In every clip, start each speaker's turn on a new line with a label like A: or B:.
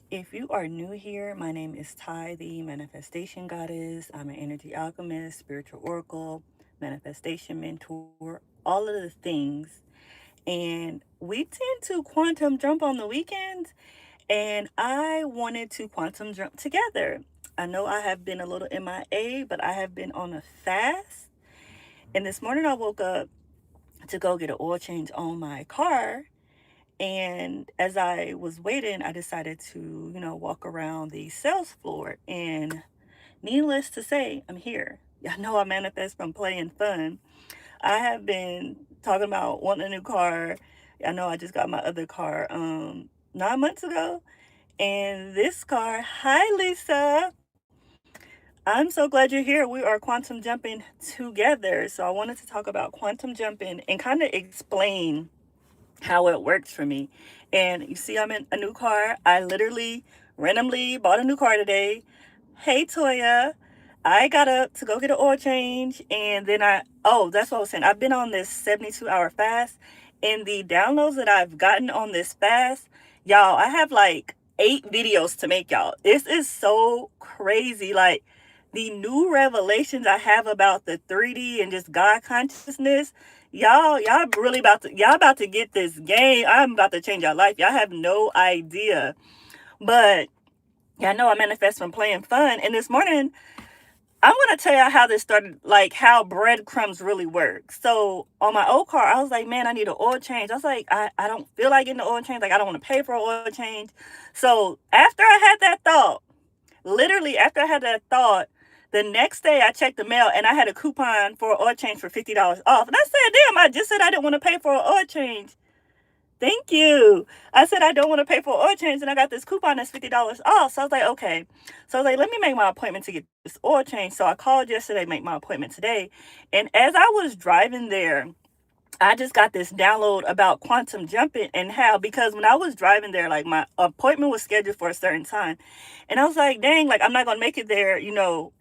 A: If you are new here, my name is Ty, the manifestation goddess. I'm an energy alchemist, spiritual oracle, manifestation mentor, all of the things. And we tend to quantum jump on the weekends, and I wanted to quantum jump together. I know I have been a little MIA, but I have been on a fast. And this morning I woke up to go get an oil change on my car. And as I was waiting, I decided to, walk around the sales floor. And needless to say, I'm here. Y'all know I manifest from playing fun. I have been talking about wanting a new car. I know I just got my other car 9 months ago. And this car, hi Lisa. I'm so glad you're here. We are quantum jumping together. So I wanted to talk about quantum jumping and kind of explain how it works for me. And you see, I'm in a new car. I literally randomly bought a new car today. Hey, Toya. I got up to go get an oil change. And then that's what I was saying. I've been on this 72-hour fast. And the downloads that I've gotten on this fast, y'all, I have like 8 videos to make, y'all. This is so crazy. Like, the new revelations I have about the 3D and just God consciousness, y'all really about to get this game. I'm about to change your life. Y'all have no idea. But y'all know I manifest from playing fun. And this morning, I'm going to tell y'all how this started, like how breadcrumbs really work. So on my old car, I was like, man, I need an oil change. I was like, I don't feel like getting an oil change. Like, I don't want to pay for an oil change. So after I had that thought, literally after I had that thought, the next day I checked the mail and I had a coupon for an oil change for $50 off. And I said, damn, I just said I didn't want to pay for an oil change. Thank you. I said I don't want to pay for an oil change, and I got this coupon that's $50 off. So I was like, okay. So I was like, let me make my appointment to get this oil change. So I called yesterday, make my appointment today. And as I was driving there, I just got this download about quantum jumping and how, because when I was driving there, like my appointment was scheduled for a certain time. And I was like, dang, like I'm not going to make it there, in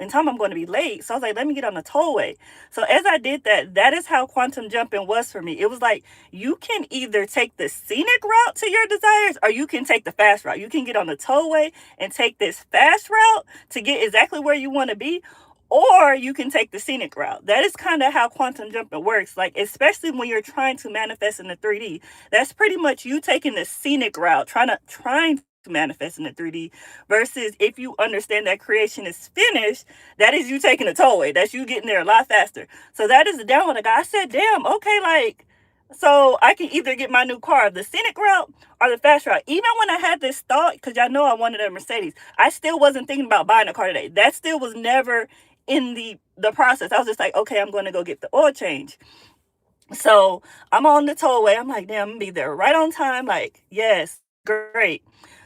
A: time. I'm going to be late. So I was like, let me get on the tollway. So as I did that, that is how quantum jumping was for me. It was like, you can either take the scenic route to your desires or you can take the fast route. You can get on the tollway and take this fast route to get exactly where you want to be, or you can take the scenic route. That is kind of how quantum jumping works. Like, especially when you're trying to manifest in the 3D, that's pretty much you taking the scenic route, trying to manifest in the 3D, versus if you understand that creation is finished, that is you taking the tollway. That's you getting there a lot faster. So that is the download. I said, damn, okay, like, so I can either get my new car, the scenic route or the fast route. Even when I had this thought, because y'all know I wanted a Mercedes, I still wasn't thinking about buying a car today. That still was never in the process. I was just like, okay, I'm going to go get the oil change. So I'm on the tollway. I'm like, damn, I'm gonna be there right on time. Like, yes, great.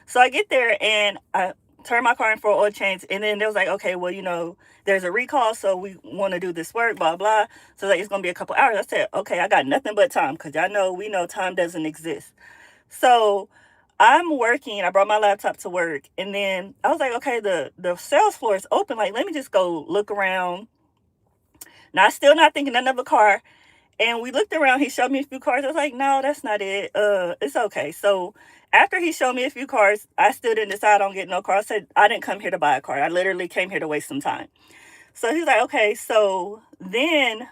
A: So I get there and I turn my car in for an oil change, and then they was like, okay, well, there's a recall, so we want to do this work, blah blah. So like, it's gonna be a couple hours. I said, okay, I got nothing but time, because y'all know we know time doesn't exist. So I'm working. I brought my laptop to work, and then I was like, okay, the sales floor is open. Like, let me just go look around. Not still not thinking nothing of a car. And we looked around. He showed me a few cars. I was like, no, that's not it. It's okay. So after he showed me a few cars, I still didn't decide on getting no car. I said, I didn't come here to buy a car. I literally came here to waste some time. So he's like, okay. So then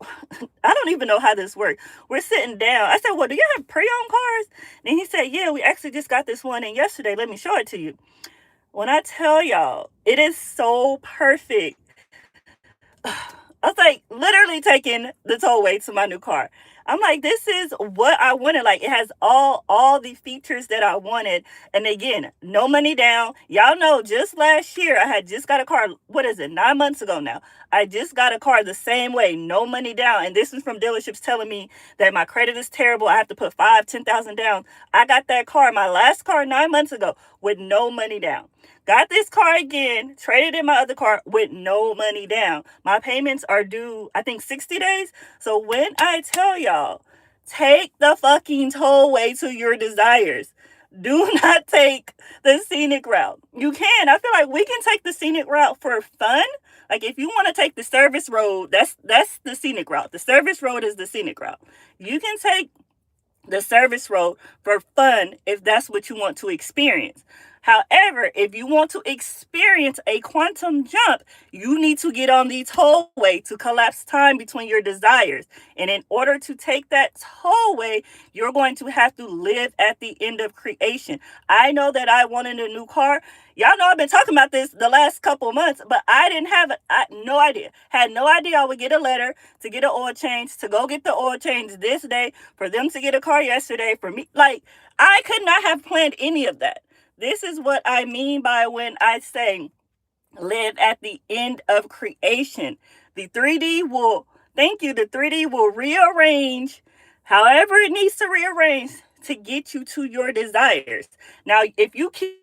A: I don't even know how this works. We're sitting down. I said, well, do you have pre-owned cars? And he said, yeah, we actually just got this one in yesterday. Let me show it to you. When I tell y'all, it is so perfect. I was like literally taking the tollway to my new car. I'm like, this is what I wanted. Like, it has all the features that I wanted. And again, no money down. Y'all know, just last year I had just got a car. What is it? 9 months ago now. I just got a car the same way, no money down. And this is from dealerships telling me that my credit is terrible. I have to put 5,000-10,000 down. I got that car, my last car, 9 months ago, with no money down. Got this car again, traded in my other car with no money down. My payments are due, I think, 60 days. So when I tell y'all, take the fucking tollway to your desires. Do not take the scenic route. You can. I feel like we can take the scenic route for fun. Like, if you want to take the service road, that's the scenic route. The service road is the scenic route. You can take the service road for fun if that's what you want to experience. However, if you want to experience a quantum jump, you need to get on the tollway to collapse time between your desires. And in order to take that tollway, you're going to have to live at the end of creation. I know that I wanted a new car. Y'all know I've been talking about this the last couple months, but I didn't have it. No idea. Had no idea I would get a letter to get an oil change, to go get the oil change this day, for them to get a car yesterday, for me. Like, I could not have planned any of that. This is what I mean by when I say live at the end of creation. The 3D will, thank you, the 3D will rearrange however it needs to rearrange to get you to your desires. Now, if you keep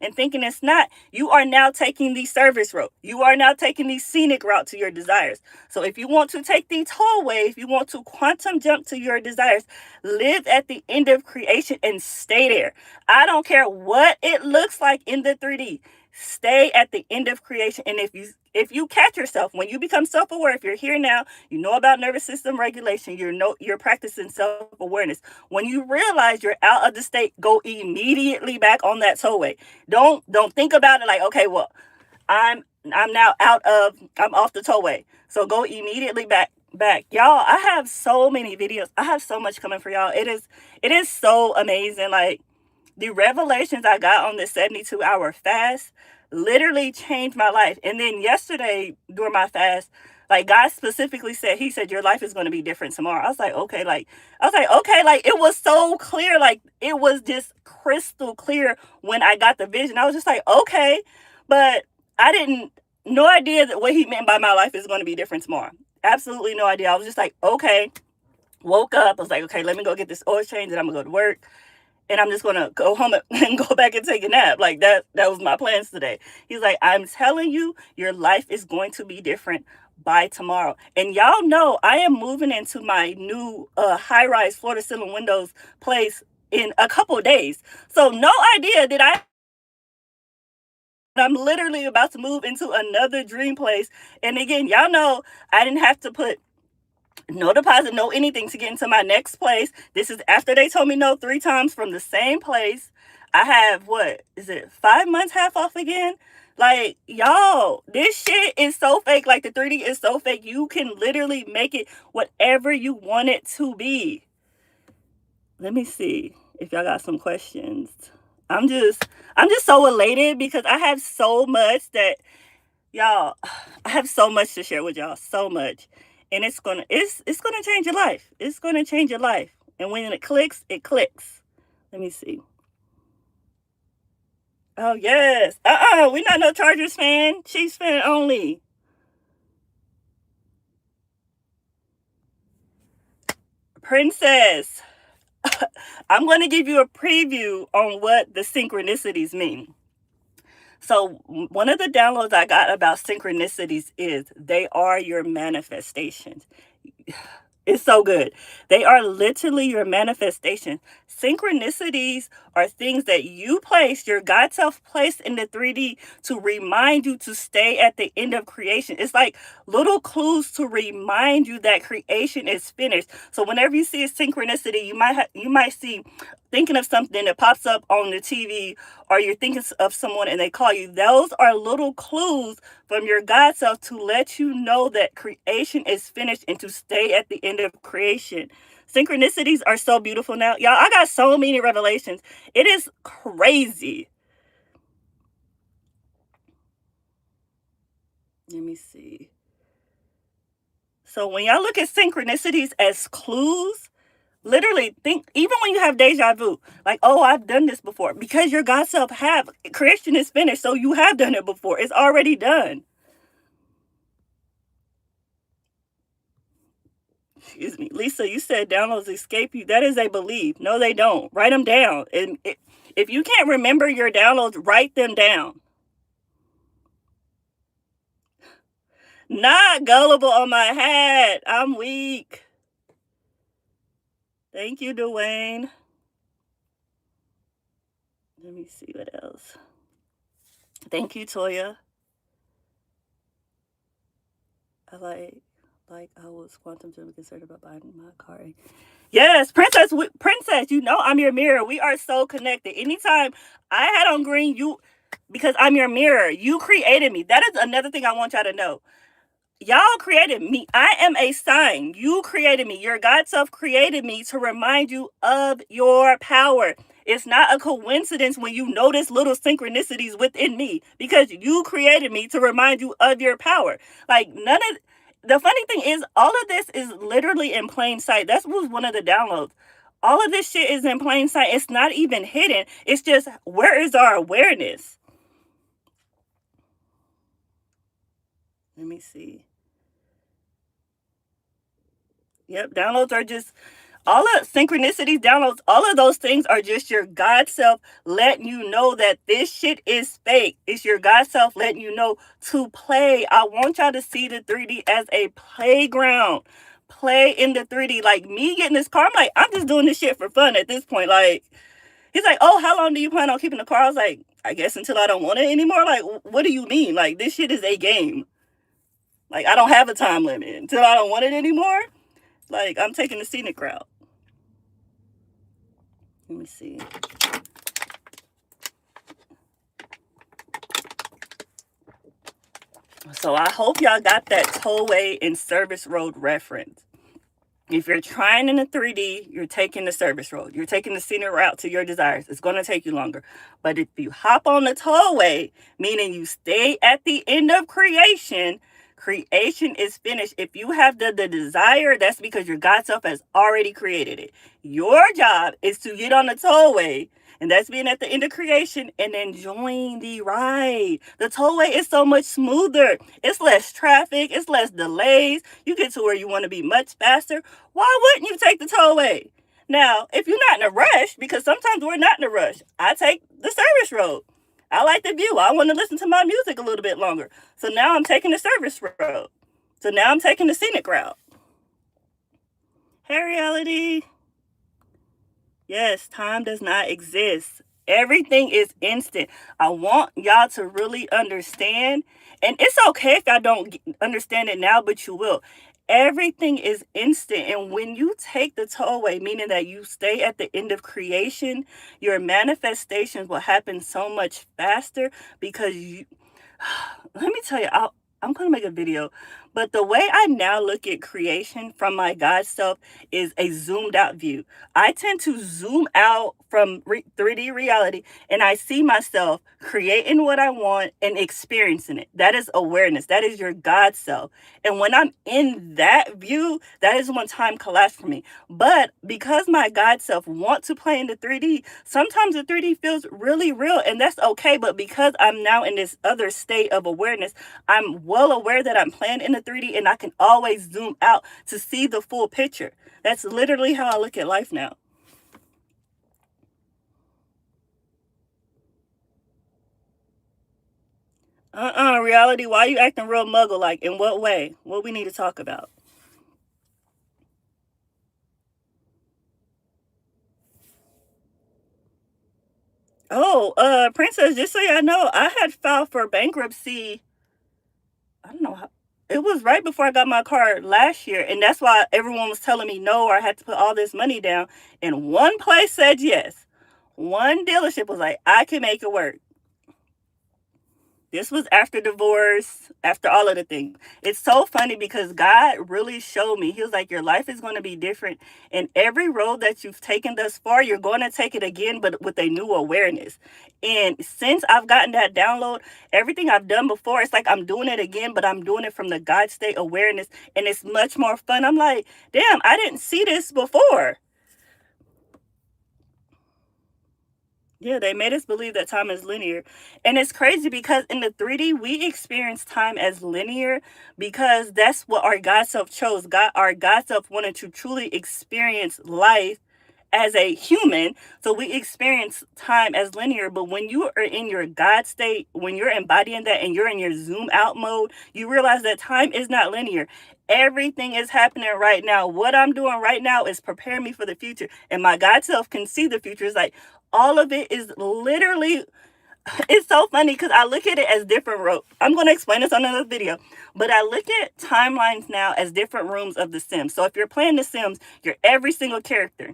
A: and thinking it's not, you are now taking the service road. You are now taking the scenic route to your desires. So if you want to take the tollway, if you want to quantum jump to your desires, live at the end of creation and stay there. I don't care what it looks like in the 3D. Stay at the end of creation. And if you catch yourself, when you become self-aware, if you're here now, you know about nervous system regulation, you're practicing self-awareness. When you realize you're out of the state, go immediately back on that tollway. Don't think about it like, okay, well, I'm now I'm off the tollway. So go immediately back. Y'all, I have so many videos. I have so much coming for y'all. It is so amazing. Like, the revelations I got on this 72-hour fast literally changed my life. And then yesterday during my fast, like, God specifically said, he said, your life is going to be different tomorrow. I was like, okay, like, it was so clear. Like, it was just crystal clear when I got the vision. I was just like, okay, but I didn't, no idea that what he meant by my life is going to be different tomorrow. Absolutely no idea. I was just like, okay, woke up. I was like, okay, let me go get this oil change and I'm gonna go to work. And I'm just gonna go home and go back and take a nap. Like, that was my plans today. He's like, I'm telling you, your life is going to be different by tomorrow. And y'all know I am moving into my new high-rise Florida ceiling windows place in a couple of days. So no idea that I'm literally about to move into another dream place. And again, y'all know I didn't have to put no deposit, no anything to get into my next place. This is after they told me no 3 times from the same place. I have, what is it, 5 months half off again? Like, y'all, this shit is so fake. Like, the 3D is so fake. You can literally make it whatever you want it to be. Let me see if y'all got some questions. I'm just so elated because I have so much that, y'all, I have so much to share with y'all, so much. And it's gonna change your life. It's gonna change your life. And when it clicks, it clicks. Let me see. Oh yes. We not no Chargers fan. Chiefs fan only. Princess. I'm gonna give you a preview on what the synchronicities mean. So one of the downloads I got about synchronicities is they are your manifestations. It's so good. They are literally your manifestation. Synchronicities are things that you place, your God self placed in the 3D to remind you to stay at the end of creation. It's like little clues to remind you that creation is finished. So whenever you see a synchronicity, you might see thinking of something that pops up on the TV, or you're thinking of someone and they call you. Those are little clues from your God self to let you know that creation is finished and to stay at the end of creation. Synchronicities are so beautiful now. Y'all, I got so many revelations. It is crazy. Let me see. So when y'all look at synchronicities as clues, literally think, even when you have deja vu, like, oh, I've done this before, because your God self have, creation is finished, so you have done it before. It's already done. Excuse me. Lisa, you said downloads escape you. That is a belief. No, they don't. Write them down. And if you can't remember your downloads, write them down. Not gullible on my hat. I'm weak. Thank you, Dwayne. Let me see what else. Thank you, Toya. I like Like I was quantum to be concerned about buying my car. Yes, princess, you know I'm your mirror. We are so connected. Anytime I had on green, you because I'm your mirror. You created me. That is another thing I want y'all to know. Y'all created me. I am a sign. You created me. Your God self created me to remind you of your power. It's not a coincidence when you notice little synchronicities within me because you created me to remind you of your power. Like none of the funny thing is all of this is literally in plain sight. That was one of the downloads. All of this shit is in plain sight. It's not even hidden. It's just where is our awareness? Let me see. Yep, downloads are just all of synchronicities, downloads, all of those things are just your God self letting you know that this shit is fake. It's your God self letting you know to play. I want y'all to see the 3D as a playground. Play in the 3D. Like me getting this car, I'm like, I'm just doing this shit for fun at this point. Like, he's like, oh, how long do you plan on keeping the car? I was like, I guess until I don't want it anymore. Like, what do you mean? Like, this shit is a game. Like, I don't have a time limit until I don't want it anymore. Like, I'm taking the scenic route. Let me see. So I hope y'all got that tollway and service road reference. If you're trying in the 3D, you're taking the service road. You're taking the scenic route to your desires. It's going to take you longer. But if you hop on the tollway, meaning you stay at the end of creation, creation is finished. If you have the desire, that's because your God self has already created it. Your job is to get on the tollway, and that's being at the end of creation and enjoying the ride. The tollway is so much smoother. It's less traffic. It's less delays. You get to where you want to be much faster. Why wouldn't you take the tollway? Now, if you're not in a rush, because sometimes we're not in a rush, I take the service road. I like the view. I want to listen to my music a little bit longer. So now I'm taking the service road. So now I'm taking the scenic route. Hey, reality. Yes, time does not exist. Everything is instant. I want y'all to really understand. And it's okay if y'all don't understand it now, but you will. Everything is instant. And when you take the tollway, meaning that you stay at the end of creation, your manifestations will happen so much faster because you. Let me tell you, I'm going to make a video. But the way I now look at creation from my God self is a zoomed out view. I tend to zoom out from 3D reality and I see myself creating what I want and experiencing it. That is awareness. That is your God self. And when I'm in that view, that is when time collapsed for me. But because my God self wants to play in the 3D, sometimes the 3D feels really real and that's okay. But because I'm now in this other state of awareness, I'm well aware that I'm playing in the 3D and I can always zoom out to see the full picture. That's literally how I look at life now. Reality, why are you acting real muggle like? In what way? What we need to talk about? Oh, princess, just so y'all know, I had filed for bankruptcy. I don't know how. It was right before I got my car last year, and that's why everyone was telling me no, or I had to put all this money down. And one place said yes. One dealership was like, I can make it work. This was after divorce, after all of the things. It's so funny because God really showed me. He was like, your life is going to be different. And every road that you've taken thus far, you're going to take it again, but with a new awareness. And since I've gotten that download, everything I've done before, it's like I'm doing it again, but I'm doing it from the God state awareness. And it's much more fun. I'm like, damn, I didn't see this before. Yeah, they made us believe that time is linear. And it's crazy because in the 3D, we experience time as linear because that's what our God self chose. Our God self wanted to truly experience life as a human. So we experience time as linear. But when you are in your God state, when you're embodying that and you're in your zoom out mode, you realize that time is not linear. Everything is happening right now. What I'm doing right now is preparing me for the future. And my God self can see the future. It's like all of it is literally It's so funny because I look at it as different rooms. I'm going to explain this on another video, but I look at timelines now as different rooms of The Sims. So if you're playing The Sims, you're every single character.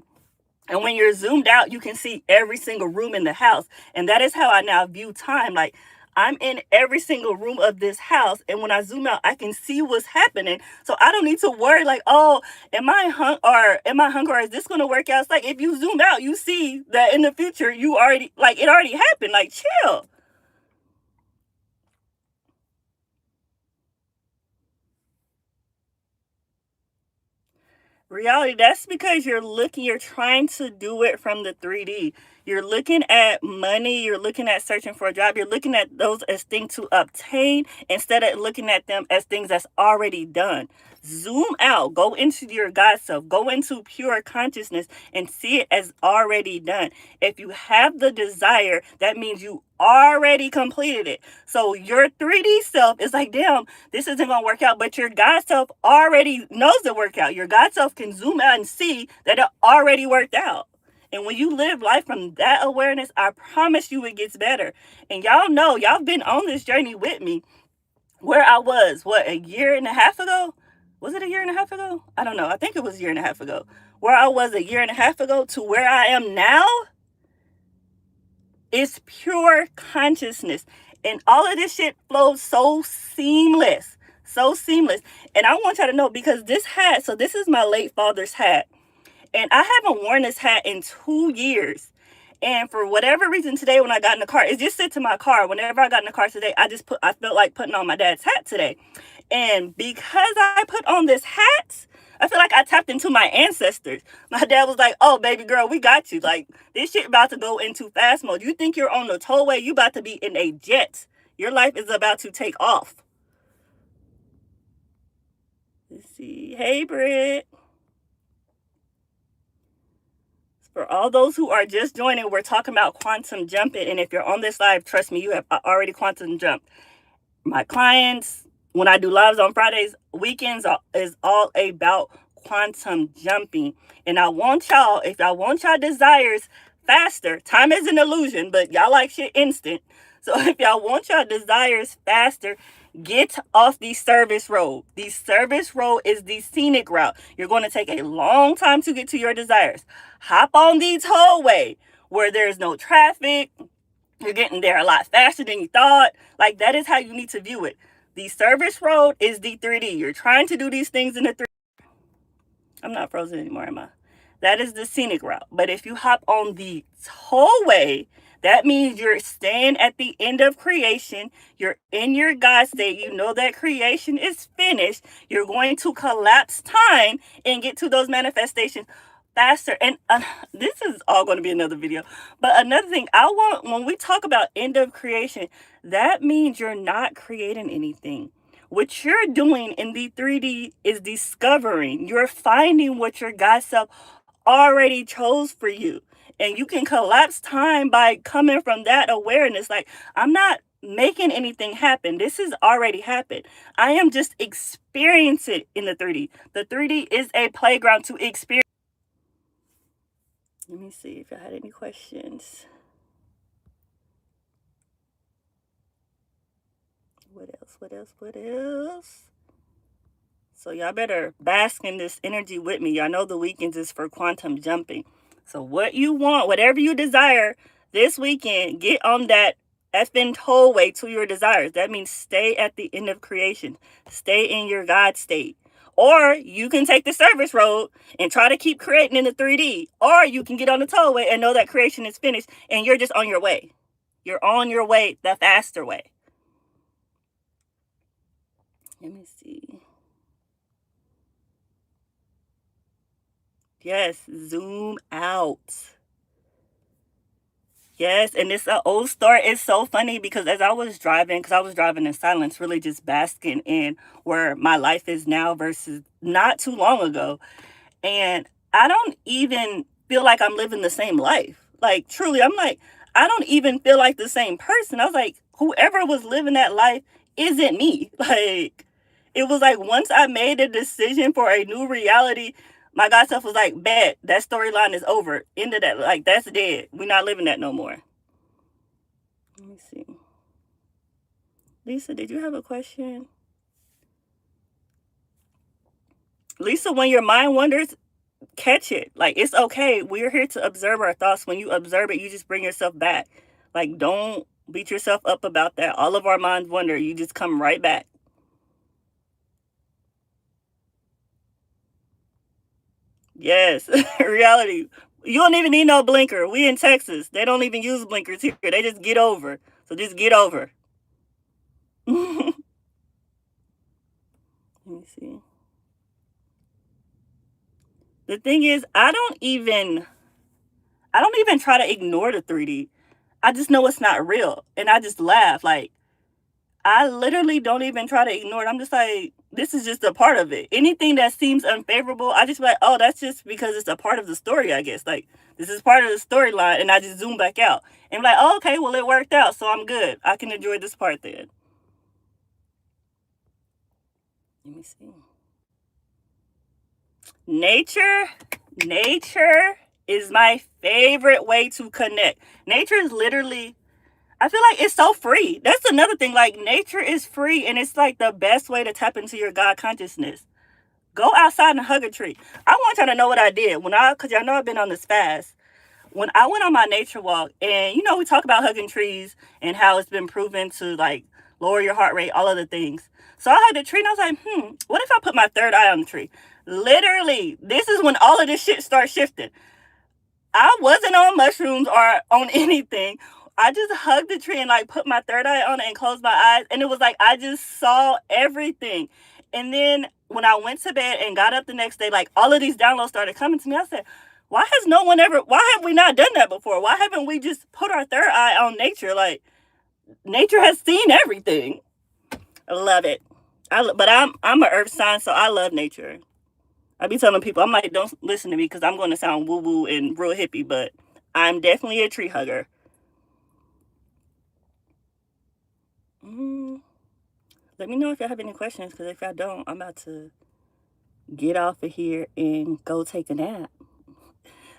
A: And when you're zoomed out, you can see every single room in the house. And that is how I now view time. Like, I'm in every single room of this house. And when I zoom out, I can see what's happening. So I don't need to worry like, oh, am I hungry or is this going to work out? It's like, if you zoom out, you see that in the future, it already happened. Like, chill. Reality, that's because you're trying to do it from the 3D. You're looking at money, you're looking at searching for a job, you're looking at those as things to obtain instead of looking at them as things that's already done. Zoom out, go into your God self, go into pure consciousness and see it as already done. If you have the desire, that means you already completed it. So your 3D self is like, damn, this isn't going to work out, but your God self already knows it work out. Your God self can zoom out and see that it already worked out. And when you live life from that awareness, I promise you it gets better. And y'all know, y'all been on this journey with me where I was, a year and a half ago? Was it a year and a half ago? I don't know. I think it was a year and a half ago. Where I was a year and a half ago to where I am now is pure consciousness. And all of this shit flows so seamless. So seamless. And I want y'all to know, because this is my late father's hat. And I haven't worn this hat in 2 years. And for whatever reason today when I got in the car, it just sits in my car. Whenever I got in the car today, I felt like putting on my dad's hat today. And because I put on this hat, I feel like I tapped into my ancestors. My dad was like, oh, baby girl, we got you. Like, this shit about to go into fast mode. You think you're on the tollway, you about to be in a jet. Your life is about to take off. Let's see. Hey, Britt. For all those who are just joining, we're talking about quantum jumping. And if you're on this live, trust me, you have already quantum jumped. My clients, when I do lives on Fridays, weekends is all about quantum jumping. And if y'all want y'all desires faster, time is an illusion, but y'all like shit instant. So if y'all want y'all desires faster, get off the service road. The service road is the scenic route. You're going to take a long time to get to your desires. Hop on the tollway where there's no traffic. You're getting there a lot faster than you thought. Like, that is how you need to view it. The service road is the 3D. You're trying to do these things in the 3D. I'm not frozen anymore, am I? That is the scenic route. But if you hop on the tollway, that means you're staying at the end of creation. You're in your God state. You know that creation is finished. You're going to collapse time and get to those manifestations faster. And this is all going to be another video. But another thing when we talk about end of creation, that means you're not creating anything. What you're doing in the 3D is discovering. You're finding what your God self already chose for you. And you can collapse time by coming from that awareness. Like, I'm not making anything happen. This has already happened. I am just experiencing it in the 3D. The 3D is a playground to experience. Let me see if I had any questions. What else? So y'all better bask in this energy with me. Y'all know the weekends is for quantum jumping. So what you want, whatever you desire this weekend, get on that effing tollway to your desires. That means stay at the end of creation. Stay in your God state. Or you can take the service road and try to keep creating in the 3D. Or you can get on the tollway and know that creation is finished and you're just on your way. You're on your way, the faster way. Let me see. Yes, zoom out. Yes, and it's an old story. It's so funny because as I was driving in silence, really just basking in where my life is now versus not too long ago. And I don't even feel like I'm living the same life. Like, truly, I'm like, I don't even feel like the same person. I was like, whoever was living that life isn't me. Like, it was like once I made a decision for a new reality, my God self was like, bet, that storyline is over. End of that. Like, that's dead. We're not living that no more. Let me see. Lisa, did you have a question? Lisa, when your mind wanders, catch it. Like, it's okay. We're here to observe our thoughts. When you observe it, you just bring yourself back. Like, don't beat yourself up about that. All of our minds wander. You just come right back. Yes, reality. You don't even need no blinker. We in Texas. They don't even use blinkers here. They just get over. So just get over. Let me see. The thing is, I don't even try to ignore the 3D. I just know it's not real. And I just laugh. Like, I literally don't even try to ignore it. I'm just like, this is just a part of it. Anything that seems unfavorable, I just be like, oh, that's just because it's a part of the story, I guess. Like, this is part of the storyline, and I just zoom back out. And I'm like, oh, okay, well, it worked out, so I'm good. I can enjoy this part then. Let me see. Nature is my favorite way to connect. Nature is literally, I feel like it's so free. That's another thing. Like, nature is free, and it's like the best way to tap into your God consciousness. Go outside and hug a tree. I want y'all to know what I did because y'all know I've been on this fast. When I went on my nature walk, and we talk about hugging trees and how it's been proven to like lower your heart rate, all of the things. So I hugged a tree, and I was like, what if I put my third eye on the tree? Literally, this is when all of this shit starts shifting. I wasn't on mushrooms or on anything. I just hugged the tree and like put my third eye on it and closed my eyes. And it was like, I just saw everything. And then when I went to bed and got up the next day, like all of these downloads started coming to me. I said, why have we not done that before? Why haven't we just put our third eye on nature? Like, nature has seen everything. I love it. But I'm an earth sign, so I love nature. I be telling people, I'm like, don't listen to me because I'm going to sound woo-woo and real hippie, but I'm definitely a tree hugger. Let me know if y'all have any questions, because if y'all don't, I'm about to get off of here and go take a nap.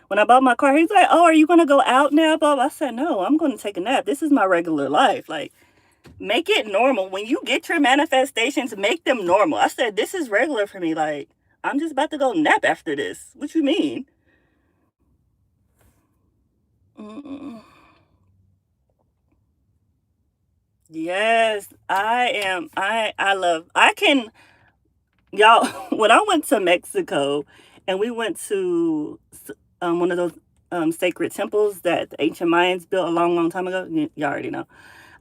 A: When I bought my car, he's like, oh, are you going to go out now, Bob? I said, no, I'm going to take a nap. This is my regular life. Like, make it normal. When you get your manifestations, make them normal. I said, this is regular for me. Like, I'm just about to go nap after this. What you mean? Yes, I am. Y'all, when I went to Mexico and we went to one of those sacred temples that the ancient Mayans built a long, long time ago, y'all already know.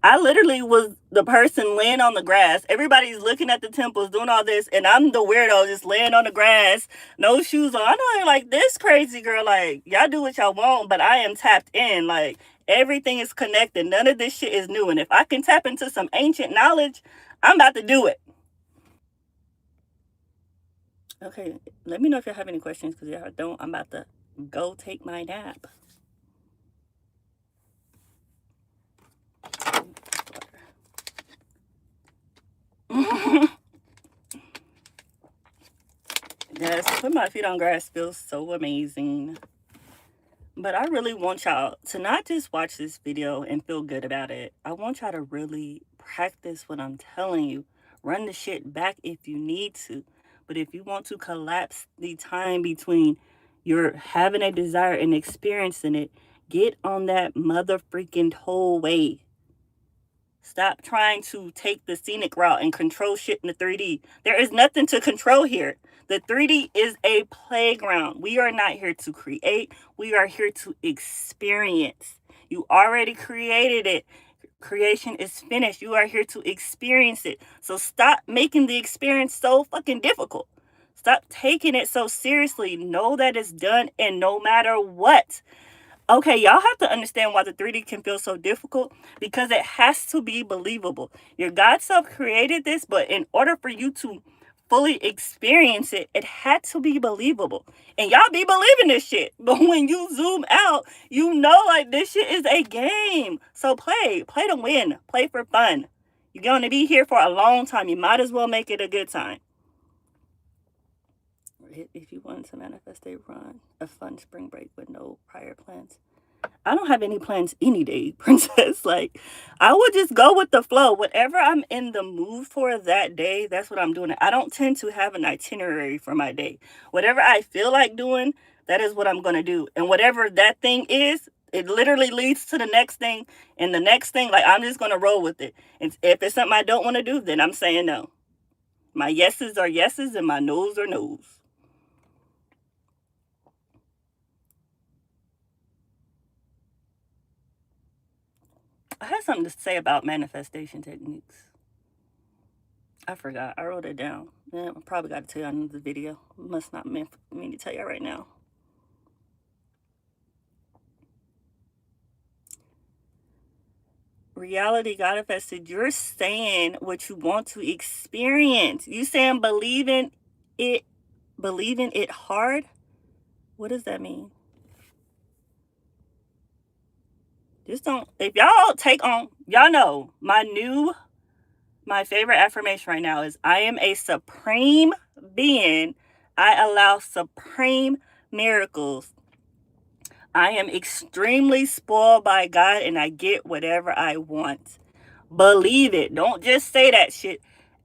A: I literally was the person laying on the grass. Everybody's looking at the temples, doing all this, and I'm the weirdo just laying on the grass, no shoes on. I know you're like, this crazy girl, like, y'all do what y'all want, but I am tapped in. Like, everything is connected. None of this shit is new. And if I can tap into some ancient knowledge, I'm about to do it. Okay, let me know if you have any questions, because if I don't, I'm about to go take my nap. Yes, putting my feet on grass feels so amazing. But I really want y'all to not just watch this video and feel good about it. I want y'all to really practice what I'm telling you. Run the shit back if you need to. But if you want to collapse the time between your having a desire and experiencing it, get on that mother freaking tollway. Stop trying to take the scenic route and control shit in the 3D. There is nothing to control here. The 3D is a playground. We are not here to create. We are here to experience. You already created it. Creation is finished. You are here to experience it. So stop making the experience so fucking difficult. Stop taking it so seriously. Know that it's done, and no matter what. Okay, y'all have to understand why the 3D can feel so difficult, because it has to be believable. Your God self created this, but in order for you to fully experience it, it had to be believable. And y'all be believing this shit. But when you zoom out, you know, like, this shit is a game. So play to win, play for fun. You're going to be here for a long time. You might as well make it a good time. If you want to manifest a fun spring break with no prior plans, I don't have any plans any day, princess. Like, I would just go with the flow. Whatever I'm in the mood for that day, that's what I'm doing. I don't tend to have an itinerary for my day. Whatever I feel like doing, that is what I'm going to do. And whatever that thing is, it literally leads to the next thing. And the next thing, like, I'm just going to roll with it. And if it's something I don't want to do, then I'm saying no. My yeses are yeses and my no's are no's. I had something to say about manifestation techniques. I forgot. I wrote it down. Yeah, I probably got to tell you in the video. Must not mean for me to tell you right now. Reality manifested. You're saying what you want to experience. You saying believing it hard. What does that mean? Just don't. If y'all take on, y'all know my favorite affirmation right now is I am a supreme being. I allow supreme miracles. I am extremely spoiled by God and I get whatever I want. Believe it. Don't just say that shit.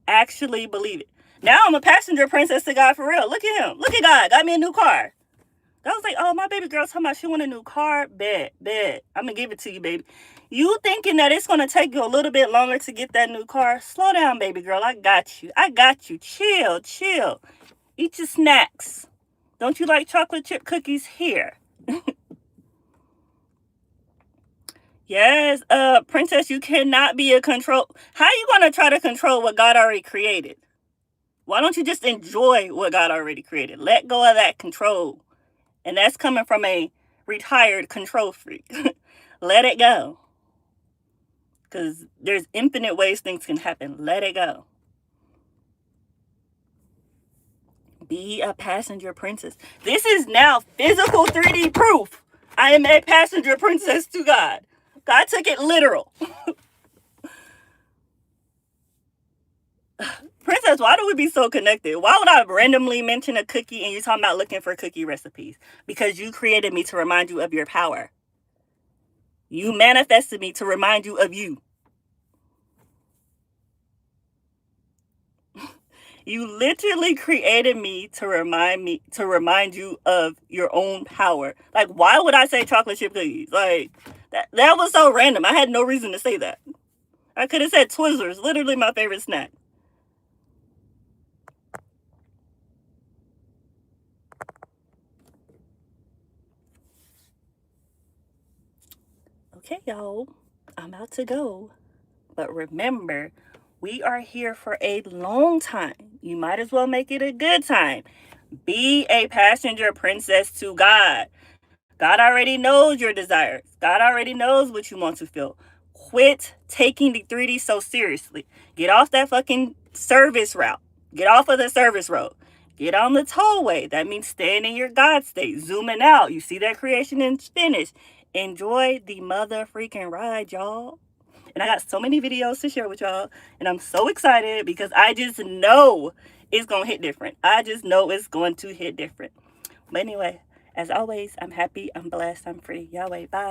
A: Actually believe it. Now I'm a passenger princess to God for real. Look at him. Look at God. Got me a new car. I was like, oh, my baby girl's talking about she want a new car. Bet. I'm going to give it to you, baby. You thinking that it's going to take you a little bit longer to get that new car? Slow down, baby girl. I got you. Chill. Eat your snacks. Don't you like chocolate chip cookies? Here. Yes, princess, you cannot be a control. How are you going to try to control what God already created? Why don't you just enjoy what God already created? Let go of that control. And that's coming from a retired control freak. Let it go. Because there's infinite ways things can happen. Let it go. Be a passenger princess. This is now physical 3D proof. I am a passenger princess to God. God took it literal. Princess, why do we be so connected? Why would I randomly mention a cookie and you talking about looking for cookie recipes? Because you created me to remind you of your power. You manifested me to remind you of you. You literally created me to remind you of your own power. Like, why would I say chocolate chip cookies? Like, that was so random. I had no reason to say that. I could have said Twizzlers, literally my favorite snack. Okay, y'all, I'm about to go. But remember, we are here for a long time. You might as well make it a good time. Be a passenger princess to God. God already knows your desires. God already knows what you want to feel. Quit taking the 3D so seriously. Get off that fucking service route. Get off of the service road. Get on the tollway. That means staying in your God state. Zooming out. You see that creation in Spanish. Enjoy the mother freaking ride, y'all. And I got so many videos to share with y'all. And I'm so excited because I just know it's going to hit different. I just know it's going to hit different. But anyway, as always, I'm happy, I'm blessed, I'm free. Yahweh, bye.